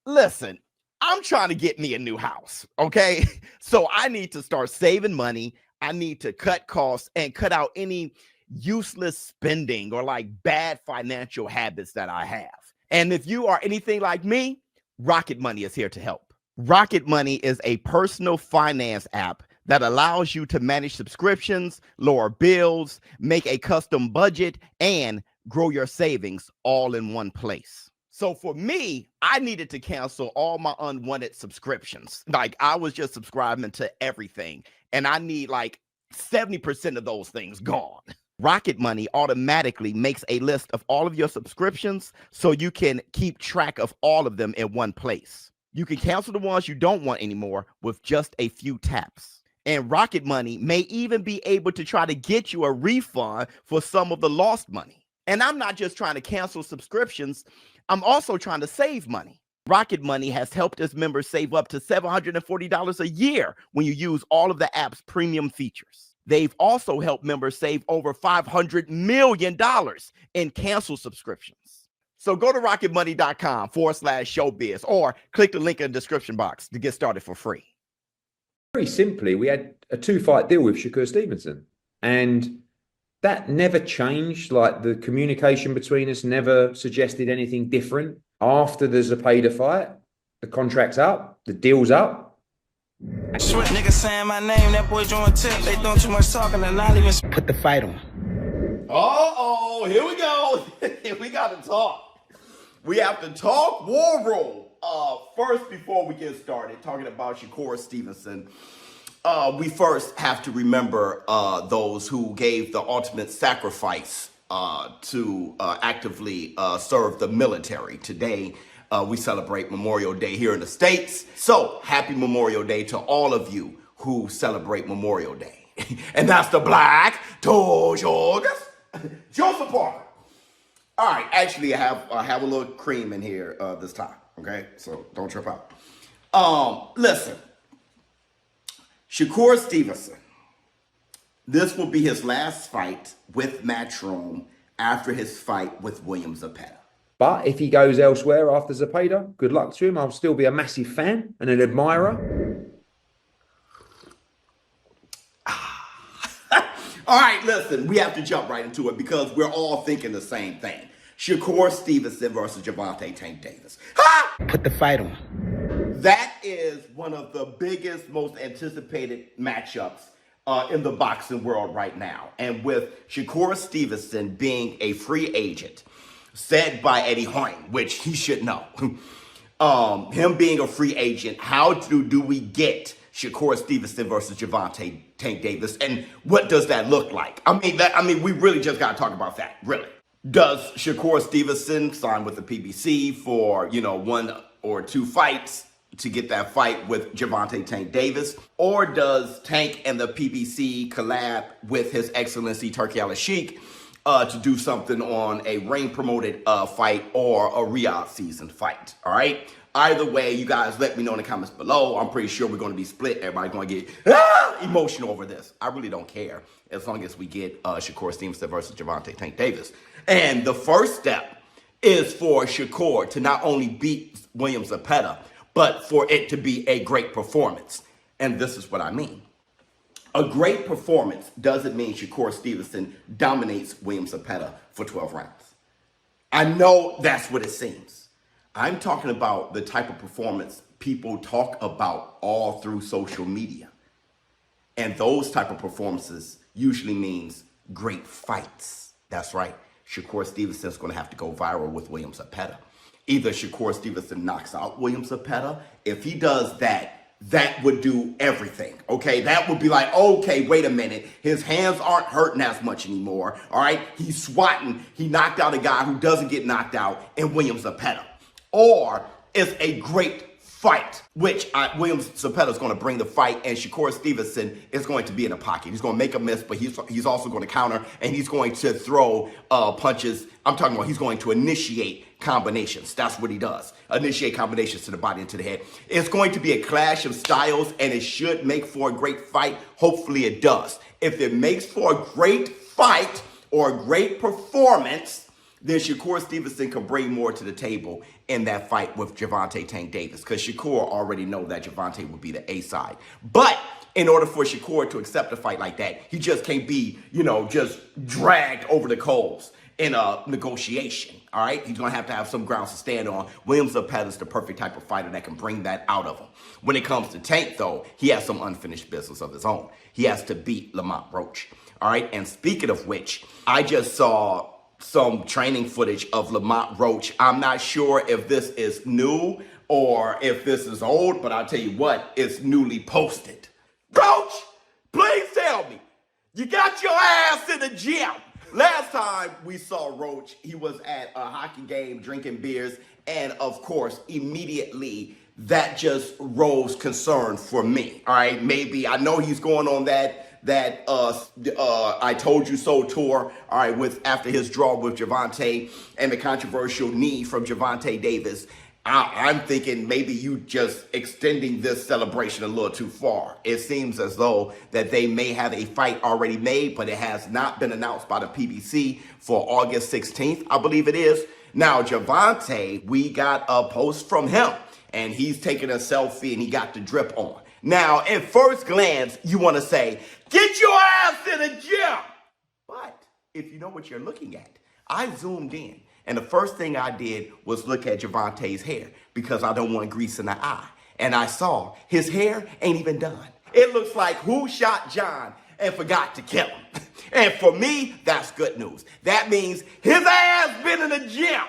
Listen, I'm trying to get me a new house, okay? So I need to start saving money. I need to cut costs and cut out any useless spending or like bad financial habits that I have. And if you are anything like me, Rocket Money is here to help. Rocket Money is a personal finance app that allows you to manage subscriptions, lower bills, make a custom budget, and grow your savings all in one place. So for me, I needed to cancel all my unwanted subscriptions. Like I was just subscribing to everything, and I need like 70% of those things gone. Rocket Money automatically makes a list of all of your subscriptions so you can keep track of all of them in one place. You can cancel the ones you don't want anymore with just a few taps. And Rocket Money may even be able to try to get you a refund for some of the lost money. And I'm not just trying to cancel subscriptions, I'm also trying to save money. Rocket Money has helped its members save up to $740 a year when you use all of the app's premium features. They've also helped members save over $500 million in canceled subscriptions. So go to rocketmoney.com/showbiz or click the link in the description box to get started for free. Very simply, we had a 2-fight deal with Shakur Stevenson, and that never changed. Like the communication between us never suggested anything different. After the Zepeda fight, the contract's up, the deal's up. Short nigga saying my name, that boy doing tip. They doing too much talking and not even put the fight on. Oh, here we go. We got to talk. We have to talk war room. First, before we get started talking about Shakur Stevenson, we first have to remember those who gave the ultimate sacrifice to actively serve the military. Today, we celebrate Memorial Day here in the States. So happy Memorial Day to all of you who celebrate Memorial Day. And that's the Black Joseph Parker. All right, actually, I have a little cream in here this time, okay? So don't trip out. Listen, Shakur Stevenson, this will be his last fight with Matchroom after his fight with William Zepeda. But if he goes elsewhere after Zepeda, good luck to him. I'll still be a massive fan and an admirer. All right, listen, we have to jump right into it because we're all thinking the same thing. Shakur Stevenson versus Gervonta Tank Davis. Ha! Put the fight on. That is one of the biggest, most anticipated matchups in the boxing world right now. And with Shakur Stevenson being a free agent, said by Eddie Hearn, which he should know, him being a free agent, how do we get Shakur Stevenson versus Gervonta Tank Davis, and what does that look like? I mean, we really just got to talk about that, really. Does Shakur Stevenson sign with the PBC for, 1 or 2 fights to get that fight with Gervonta Tank Davis? Or does Tank and the PBC collab with His Excellency Turki Al-Sheikh to do something on a ring-promoted fight or a Riyadh season fight, all right? Either way, you guys let me know in the comments below. I'm pretty sure we're going to be split. Everybody's going to get emotional over this. I really don't care as long as we get Shakur Stevenson versus Gervonta Tank Davis. And the first step is for Shakur to not only beat William Zepeda, but for it to be a great performance. And this is what I mean. A great performance doesn't mean Shakur Stevenson dominates William Zepeda for 12 rounds. I know that's what it seems. I'm talking about the type of performance people talk about all through social media. And those type of performances usually means great fights. That's right. Shakur Stevenson's going to have to go viral with William Zepeda. Either Shakur Stevenson knocks out William Zepeda. If he does that, that would do everything, okay? That would be like, okay, wait a minute. His hands aren't hurting as much anymore, all right? He's swatting. He knocked out a guy who doesn't get knocked out in William Zepeda. Or it's a great fight, which William Zepeda is going to bring the fight, and Shakur Stevenson is going to be in the pocket. He's going to make a miss, but he's also going to counter, and he's going to throw punches. I'm talking about he's going to initiate combinations. That's what he does. Initiate combinations to the body and to the head. It's going to be a clash of styles, and it should make for a great fight. Hopefully it does. If it makes for a great fight or a great performance, then Shakur Stevenson can bring more to the table in that fight with Gervonta Tank Davis, because Shakur already know that Gervonta would be the A side. But in order for Shakur to accept a fight like that, he just can't be, just dragged over the coals in a negotiation. All right, he's gonna have to have some grounds to stand on. Williams Zepeda is the perfect type of fighter that can bring that out of him. When it comes to Tank, though, he has some unfinished business of his own. He has to beat Lamont Roach. All right, and speaking of which, I just saw some training footage of Lamont Roach. I'm not sure if this is new or if this is old, but I'll tell you what, it's newly posted. Roach, please tell me, you got your ass in the gym. Last time we saw Roach, he was at a hockey game drinking beers, and of course, immediately that just rose concern for me. All right, maybe I know he's going on that I Told You So tour, all right, with after his draw with Gervonta and the controversial knee from Gervonta Davis. I'm thinking maybe you just extending this celebration a little too far. It seems as though that they may have a fight already made, but it has not been announced by the PBC for August 16th, I believe it is. Now, Gervonta, we got a post from him, and he's taking a selfie, and he got the drip on. Now, at first glance, you want to say, get your ass in the gym. But if you know what you're looking at, I zoomed in. And the first thing I did was look at Gervonta's hair because I don't want grease in the eye. And I saw his hair ain't even done. It looks like who shot John and forgot to kill him. And for me, that's good news. That means his ass been in the gym.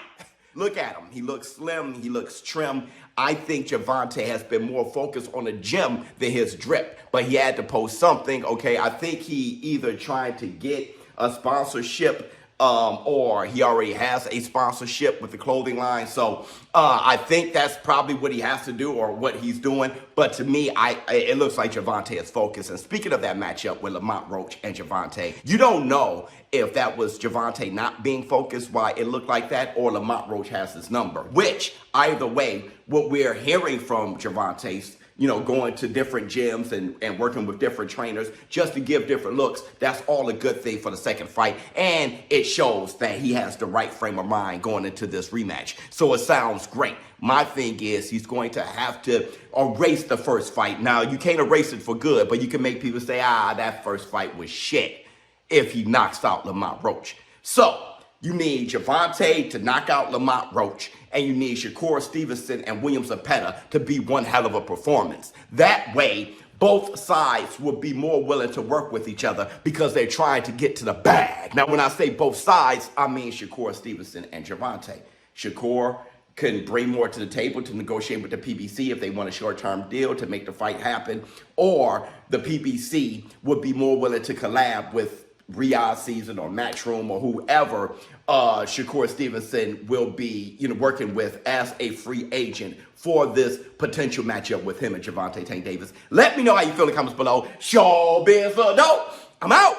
Look at him. He looks slim. He looks trim. I think Gervonta has been more focused on the gym than his drip. But he had to post something, okay? I think he either trying to get a sponsorship or he already has a sponsorship with the clothing line. So I think that's probably what he has to do or what he's doing. But to me, it looks like Gervonta is focused. And speaking of that matchup with Lamont Roach and Gervonta, you don't know if that was Gervonta not being focused, why it looked like that, or Lamont Roach has his number. Which, either way, what we're hearing from Gervonta's, going to different gyms and working with different trainers just to give different looks, that's all a good thing for the second fight. And it shows that he has the right frame of mind going into this rematch. So it sounds great. My thing is he's going to have to erase the first fight. Now, you can't erase it for good, but you can make people say, that first fight was shit if he knocks out Lamont Roach. So you need Gervonta to knock out Lamont Roach, and you need Shakur Stevenson and Williams Zepeda to be one hell of a performance. That way, both sides will be more willing to work with each other because they're trying to get to the bag. Now, when I say both sides, I mean Shakur Stevenson and Gervonta. Shakur can bring more to the table to negotiate with the PBC if they want a short-term deal to make the fight happen, or the PBC would be more willing to collab with Riyadh Season or Matchroom or whoever Shakur Stevenson will be working with as a free agent for this potential matchup with him and Gervonta Tank Davis. Let me know how you feel in the comments below. ShowBizz, no, I'm out.